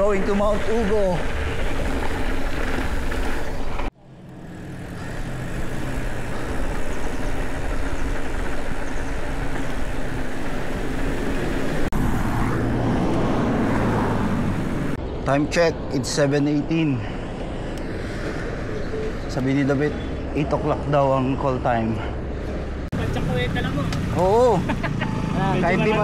going to Mount Ugo. Time check, it's 7:18. Sabi ni David, 8 o'clock daw ang call time. Patsakuhin ka lang mo. Oo. Kahit di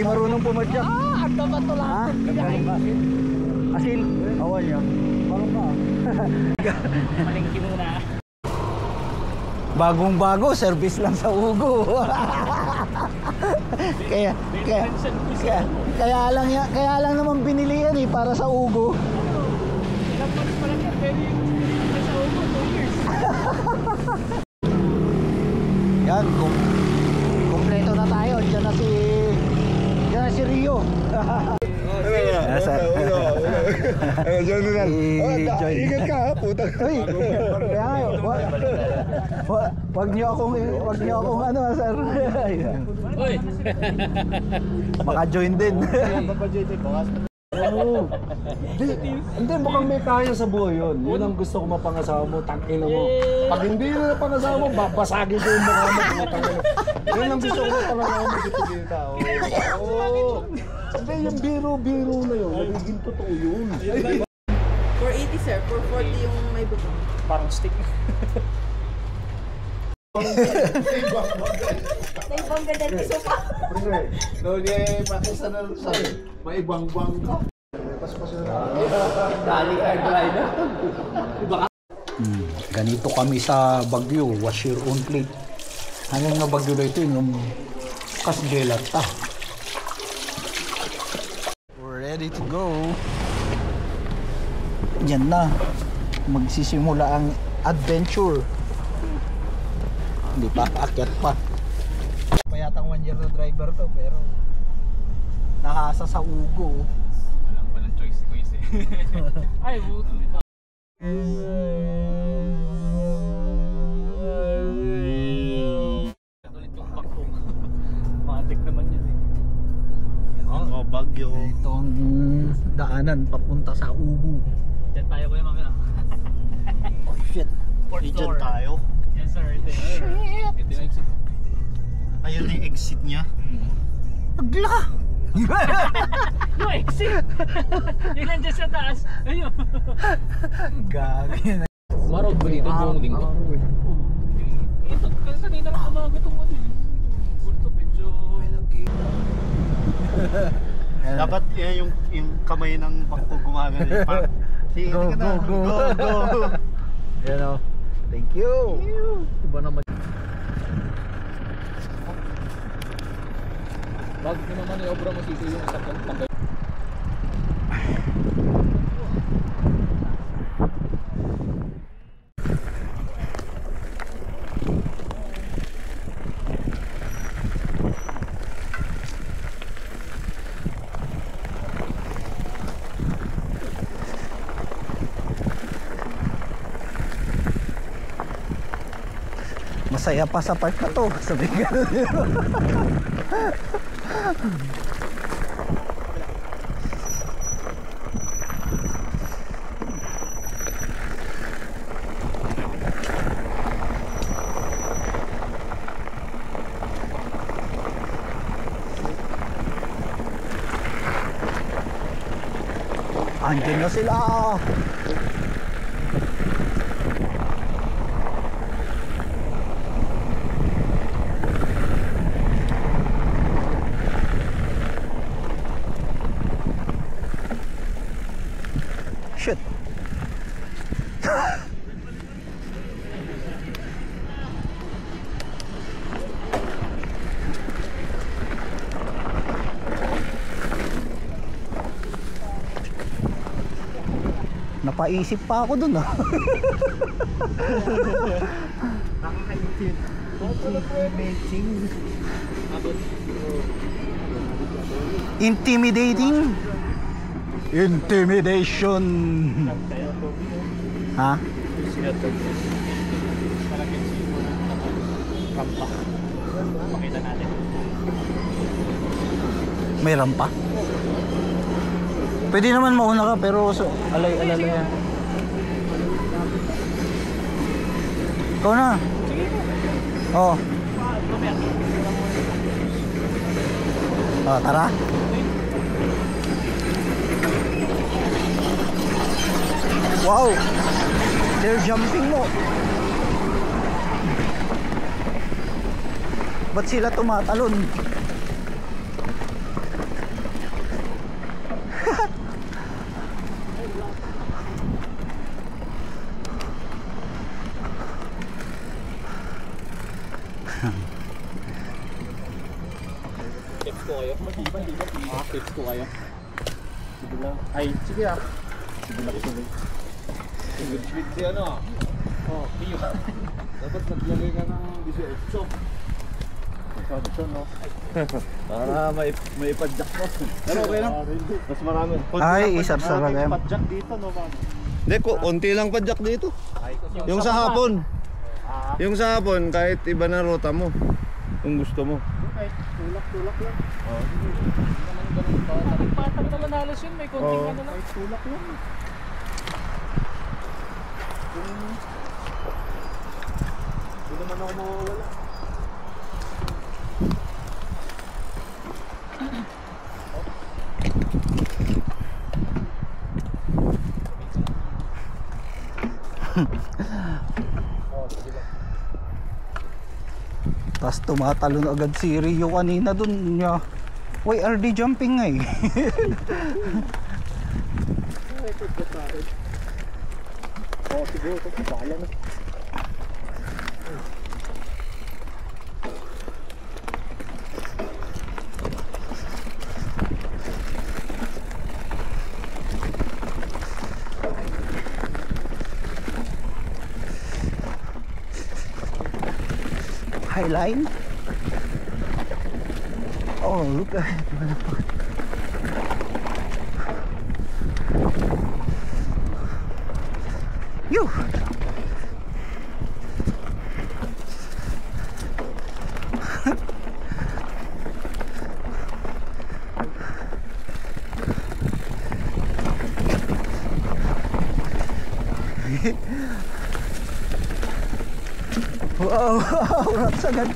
marunong pumadyak. Ang dapat to lang. Asin, awan niya. Marunong ka. Malingki muna. Bagong-bago, service lang sa Ugo. kaya lang naman binili yan para sa Ugo. Ilang months pa lang yan, pero sa Ugo, 2 years. Yan, kompleto na tayo. Diyan na si Rio. Ingat ka ha, putang. Wag niyo akong ano, sir. Hoy. Maka-join din. Hindi, mukhang may kaya sa buhay yun. Yun ang gusto ko mapangasawa mo, tangina mo. Pag hindi na napangasawa mo, babasagin ko yung mukha mo. Yun ang gusto ko mapangasawa mo dito kita. Oo. Hindi, yung biro-biro na yun, nagiging totoo yun. 480 sir, 440 yung may bubong. Parang stick. Naibang ganda ng sopa. No, pati sa maibang-bang ka. Dali card rider. Ganito kami sa Baguio, wash your own plate. Hanggang na Baguio na ito, yung kasgelata. We're ready to go. Yan na, magsisimula ang adventure. Hindi pa, akyat pa. Payatang 1 year na driver to, pero nahasa sa Ugo. Walang palang choice ko eh. Ay, buto nito. Ulit yung pakong. Matik naman yun eh. Oh, Baguio. Ito ang daanan papunta sa Ugo. Diyan tayo kuya mga. Oh shit. Diyan tayo. Yes sir, ito yung exit. Ayun na yung exit niya. Agla! Yung exit! Yung nandiyan sa taas. Ayun. Gagi na. Marot ba dito buong linggo? Ito, kanina lang umaga itong ano eh. Bulto medyo... Dapat yung kamay ng bangko gumagano. Sige ka na. Go. Yan o. Thank you. Iba naman. Bago ko naman i-obra mo sisi yung sakyan pangay. Masaya pa sa park na to. Sabi ka. Andiyan na sila. Shit. Napaisip pa ako dun ah. Intimidating. Intimidation. Ha? Rampa. Pakita natin. May rampa? Pwede naman mauna ka pero alay-alala yan. Ikaw na. Sige po. Oo. Mamaya. Oh, tara. Wow. They're jumping mo. Ba't sila tumatalon? Tips ko kayo. Tips ko kayo. Sige lang. Ay, sige ah. Sige lang ito. Good speed si ano ah. Oh, Pio. Dapat naglagay ka ng 18. Ito no. Para may padjak mo. Pero okay lang. Mas marami. Ay, isap sa bagay. Padjak dito no, ma'am. Hindi, konti lang padjak dito. Yung sa hapon. Yung sa hapon, kahit iba na ruta mo. Kung gusto mo. Kahit tulak-tulak lang. Oo. Patang naman halos yun. May konting ano lang. Kahit tulak lang. Hindi naman ako mawawala. Tapos tumatalon agad si Rio kanina dun niya. Why are they jumping nga eh? Oo, siguro ito. Bala na. Highline. Oh, look at it. You. Wow, rats agad.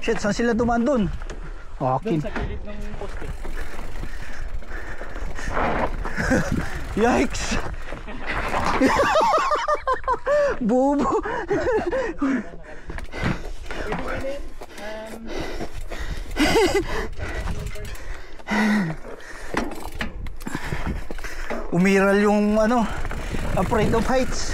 Shit, saan sila dumaan dun? Akin. Doon sa gilid ng poste. Yikes! Bobo! Umiral yung ano, afraid of heights.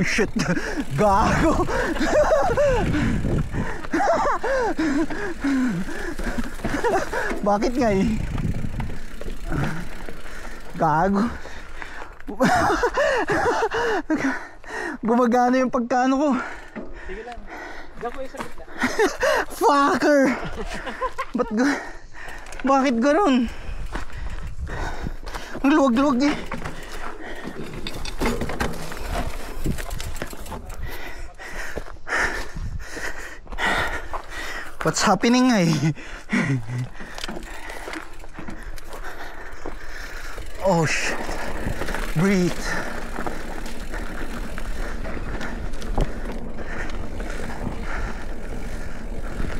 Shit, gago. Bakit nga eh? Gago. Gumagana yung pagkano ko. Sige lang. Diyan ko sa gitna. Fucker! Bakit gano'n? Ang luwag-luwag eh. What's happening nga eh? Oh shit. Breathe.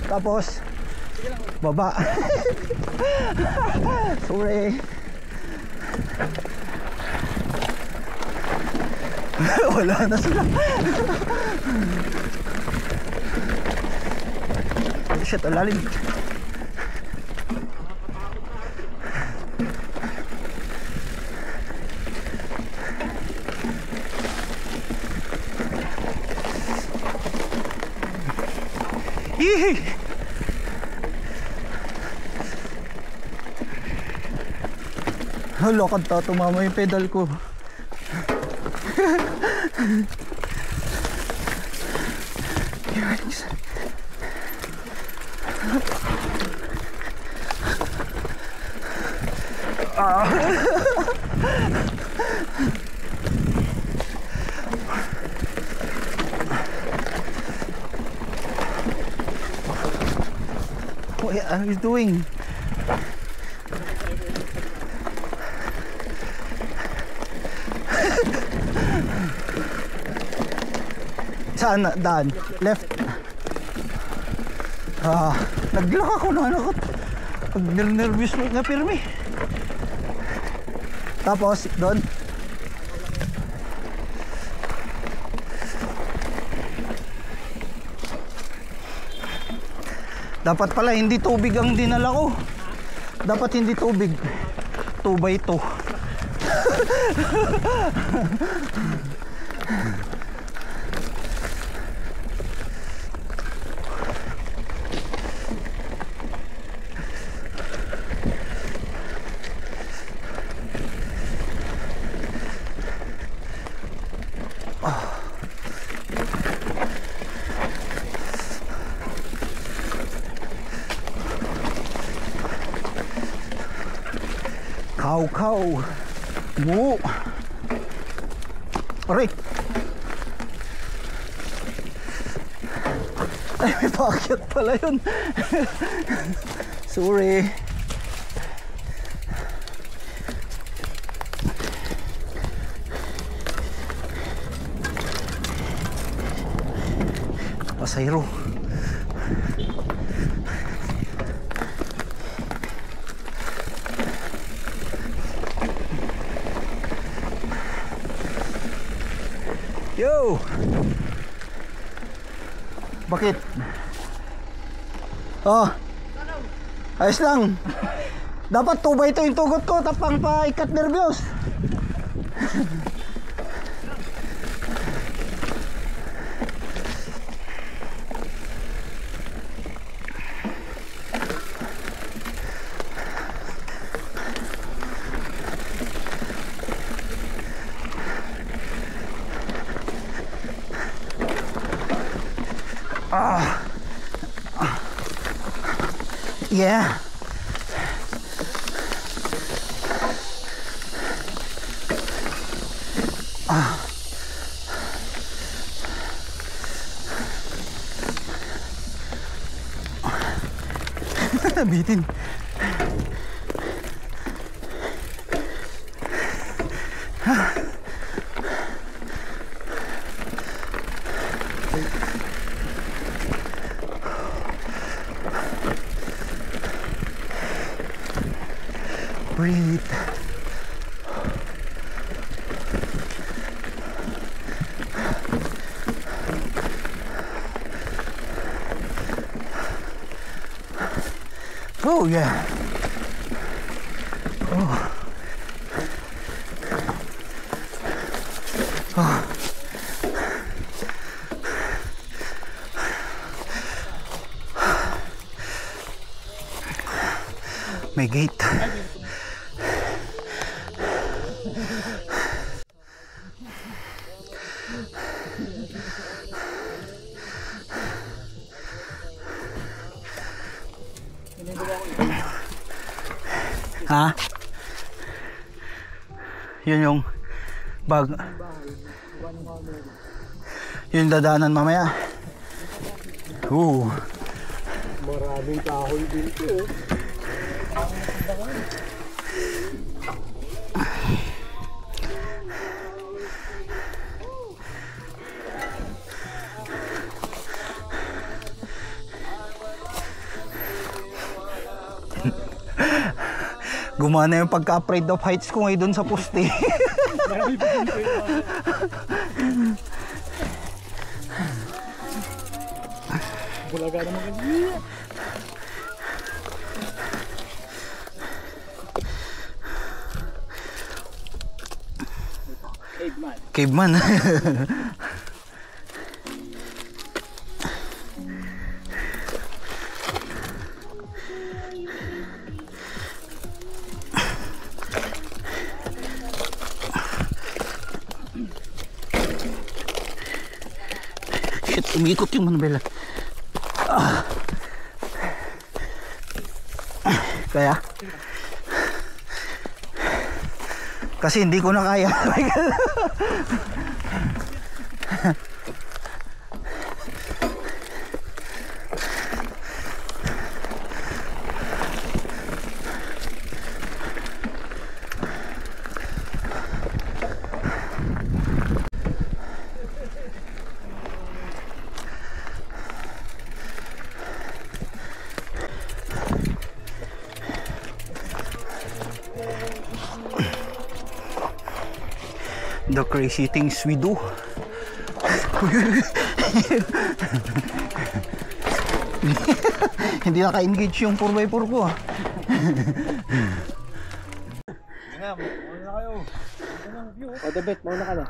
Tapos baba. Sorry. Wala na sila. Shit, alalim. Yee! Lakad ta, tumama yung pedal ko. What are you doing? Saan na daan? Left. Naglak ako na ano ko. Nervous nga pirmi. Tapos doon. Dapat pala hindi tubig ang dinala ko. Dapat hindi tubig. 2x2. Kaw. Mo. Aray. Ay, may paakyat pala yun. Sorry. Pasayro. Yo! Bakit? Oh. Ayos lang. Dapat 2x2 yung tugot ko, tapang pa ikat nervyos. Yeah. Bitin. Breathe. Oh yeah. Oh. Oh. May gate. Ha? Yun yung bag. Yun dadaanan mamaya. Maraming kahoy dito. Gumana yung pagka-afraid of heights ko ngayon dun sa poste. Bulaga naman kasi. Caveman. shit, umiikot yung manubela. Kaya? Kasi hindi ko na kaya. The crazy things we do. Hindi naka-engage yung 4x4 ko. Nga, mauna na kayo. O, Debet, mauna ka na.